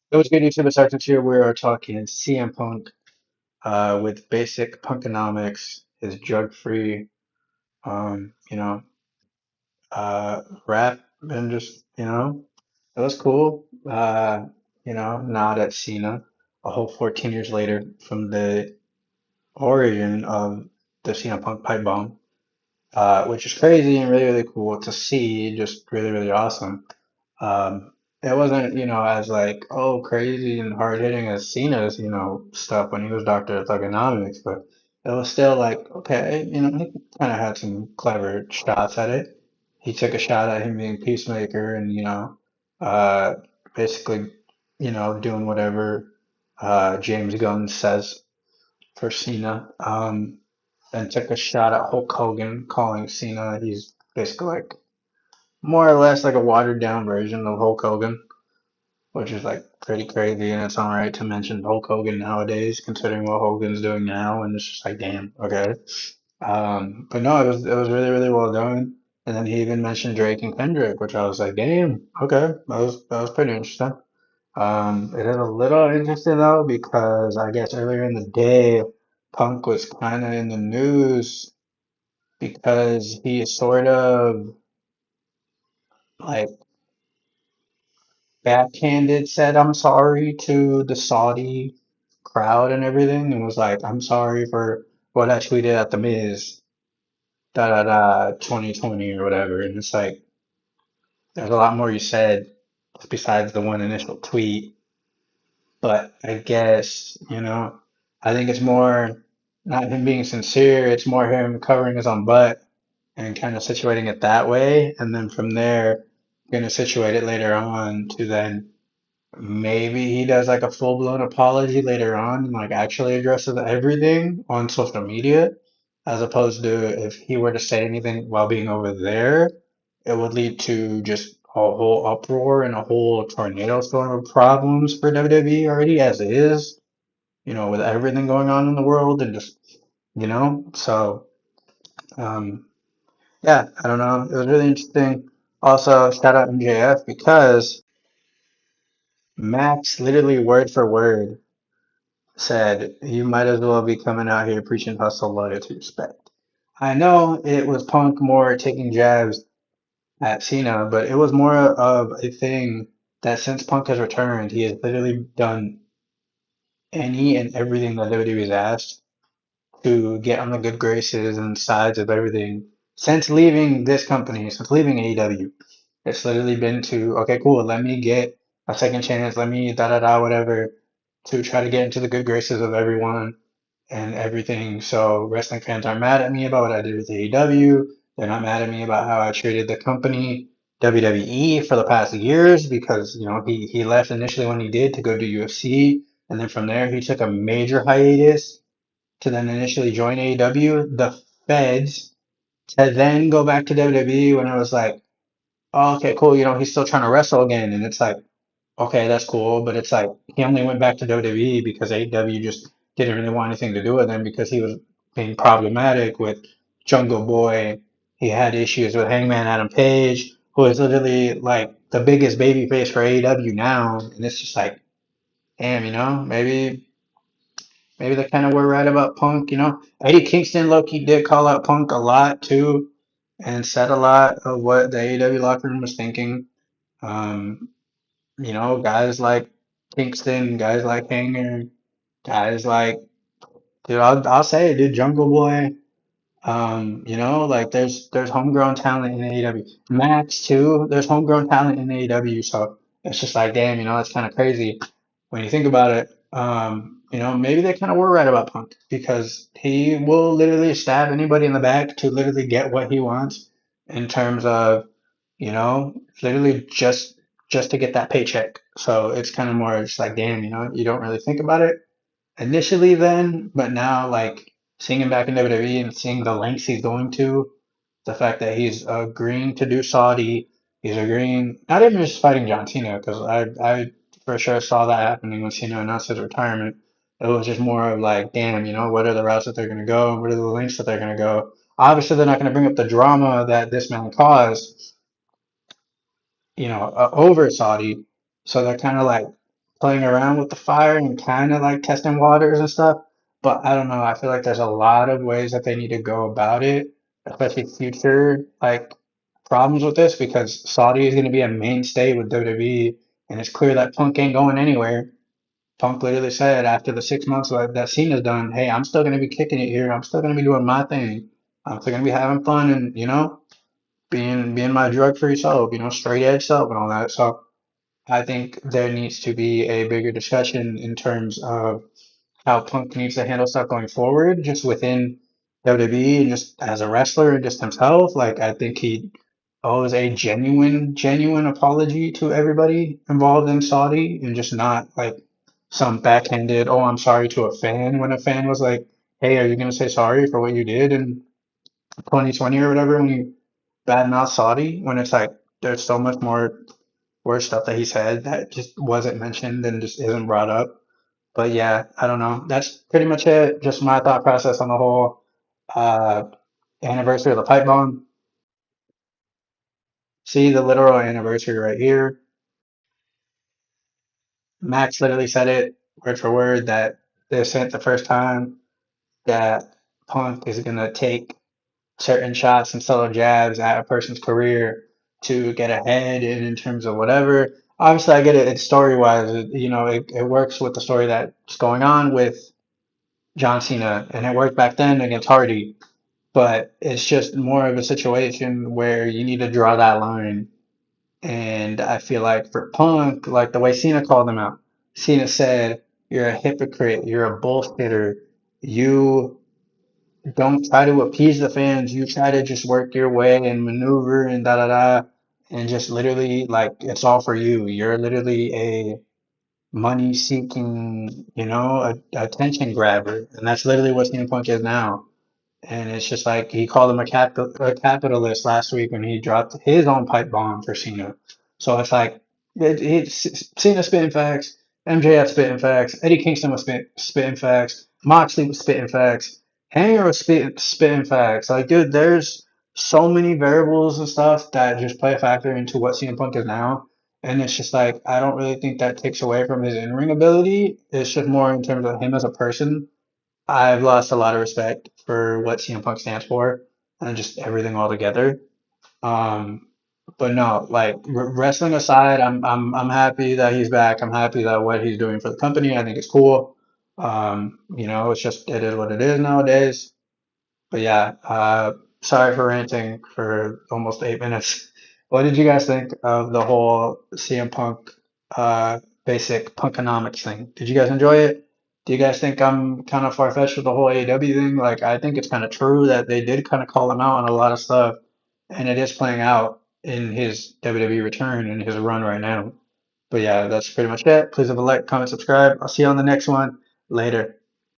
It was good YouTube Sergeant here. We are talking CM Punk with basic Punkanomics, his drug-free, you know, rap, and just, it was cool. Now that Cena, a whole 14 years later from the origin of the CM Punk pipe bomb, which is crazy and really, really cool to see, just really, really awesome. It wasn't, as like, oh, crazy and hard hitting as Cena's, stuff when he was Dr. Thugonomics, but it was still like, okay, he kind of had some clever shots at it. He took a shot at him being Peacemaker and, uh, basically, doing whatever James Gunn says for Cena. And took a shot at Hulk Hogan, calling Cena, he's basically like more or less like a watered down version of Hulk Hogan, which is like pretty crazy in its own right to mention Hulk Hogan nowadays, considering what Hogan's doing now, and it's just like, damn, okay. But no, it was really really well done. And then he even mentioned Drake and Kendrick, which I was like, damn, okay, that was pretty interesting. It is a little interesting though because I guess earlier in the day, Punk was kind of in the news because he sort of like backhanded said I'm sorry to the Saudi crowd and everything and was like, I'm sorry for what I tweeted at the Miz, da da da 2020 or whatever. And it's like there's a lot more you said besides the one initial tweet. But I guess, I think it's more not him being sincere, it's more him covering his own butt and kind of situating it that way. And then from there, gonna situate it later on to then maybe he does like a full-blown apology later on and like actually addresses everything on social media, as opposed to if he were to say anything while being over there, it would lead to just a whole uproar and a whole tornado storm of problems for WWE already as it is, with everything going on in the world and just, so um yeah, I don't know. It was really interesting. Also, shout out MJF because Max literally word for word said, you might as well be coming out here preaching hustle, loyalty, respect. I know it was Punk more taking jabs at Cena, but it was more of a thing that since Punk has returned, he has literally done any and everything that WWE has asked to get on the good graces and sides of everything since leaving this company, since leaving AEW. It's literally been to, okay, cool, let me get a second chance, let me da da da whatever to try to get into the good graces of everyone and everything. So wrestling fans aren't mad at me about what I did with AEW. They're not mad at me about how I treated the company, WWE, for the past years because, he left initially when he did to go to UFC. And then from there, he took a major hiatus to then initially join AEW, the Feds, to then go back to WWE when it was like, oh, okay, cool, he's still trying to wrestle again. And it's like, okay, that's cool, but it's like he only went back to WWE because AEW just didn't really want anything to do with him because he was being problematic with Jungle Boy. He had issues with Hangman Adam Page, who is literally like the biggest babyface for AEW now. And it's just like, damn, maybe they kind of were right about Punk. Eddie Kingston, low-key did call out Punk a lot too, and said a lot of what the AEW locker room was thinking. Um, guys like Kingston, guys like Hanger, guys like, dude, I'll say it, dude, Jungle Boy. Like there's homegrown talent in AEW. Max too, there's homegrown talent in AEW. So it's just like, damn, that's kind of crazy when you think about it. Maybe they kind of were right about Punk because he will literally stab anybody in the back to literally get what he wants in terms of, literally just to get that paycheck. So it's kind of more just like, damn, you don't really think about it initially then, but now like seeing him back in WWE and seeing the lengths he's going to, the fact that he's agreeing to do Saudi, he's agreeing not even just fighting John Cena because I for sure saw that happening when Cena announced his retirement. It was just more of like, damn, what are the routes that they're gonna go and what are the lengths that they're gonna go. Obviously, they're not gonna bring up the drama that this man caused, over Saudi. So they're kind of like playing around with the fire and kind of like testing waters and stuff. But I don't know. I feel like there's a lot of ways that they need to go about it, especially future like problems with this because Saudi is going to be a mainstay with WWE, and it's clear that Punk ain't going anywhere. Punk literally said after the 6 months that Cena's done, hey, I'm still going to be kicking it here. I'm still going to be doing my thing. I'm still going to be having fun and, being my drug-free self, straight edge self and all that. So I think there needs to be a bigger discussion in terms of how Punk needs to handle stuff going forward, just within WWE and just as a wrestler and just himself. Like I think he owes a genuine apology to everybody involved in Saudi and just not like some backhanded, oh, I'm sorry to a fan when a fan was like, hey, are you gonna say sorry for what you did in 2020 or whatever when you badmouth Saudi when it's like there's so much more worse stuff that he said that just wasn't mentioned and just isn't brought up. But yeah, I don't know. That's pretty much it. Just my thought process on the whole uh, anniversary of the pipe bomb. See the literal anniversary right here. Max literally said it word for word that this ain't the first time that Punk is gonna take certain shots and subtle jabs at a person's career to get ahead and in terms of whatever. Obviously, I get it. It's story wise, it works with the story that's going on with John Cena, and it worked back then against Hardy. But it's just more of a situation where you need to draw that line. And I feel like for Punk, like the way Cena called him out, Cena said, "You're a hypocrite. You're a bullshitter. You don't try to appease the fans. You try to just work your way and maneuver and da da da, and just literally like it's all for you. You're literally a money seeking, attention grabber, and that's literally what CM Punk is now. And it's just like he called him a capitalist last week when he dropped his own pipe bomb for Cena. So it's like Cena spitting facts, MJF spitting facts, Eddie Kingston was spitting facts, Moxley was spitting facts, Hanger was spitting facts. Like, dude, there's so many variables and stuff that just play a factor into what CM Punk is now. And it's just like I don't really think that takes away from his in-ring ability. It's just more in terms of him as a person. I've lost a lot of respect for what CM Punk stands for and just everything altogether. Um, but no, like wrestling aside, I'm happy that he's back. I'm happy that what he's doing for the company, I think it's cool. It's just it is what it is nowadays. But yeah, sorry for ranting for almost 8 minutes. What did you guys think of the whole CM Punk basic Punkanomics thing? Did you guys enjoy it? Do you guys think I'm kind of far-fetched with the whole AEW thing? Like, I think it's kind of true that they did kind of call him out on a lot of stuff, and it is playing out in his WWE return and his run right now. But yeah, that's pretty much it. Please leave a like, comment, subscribe. I'll see you on the next one. Later.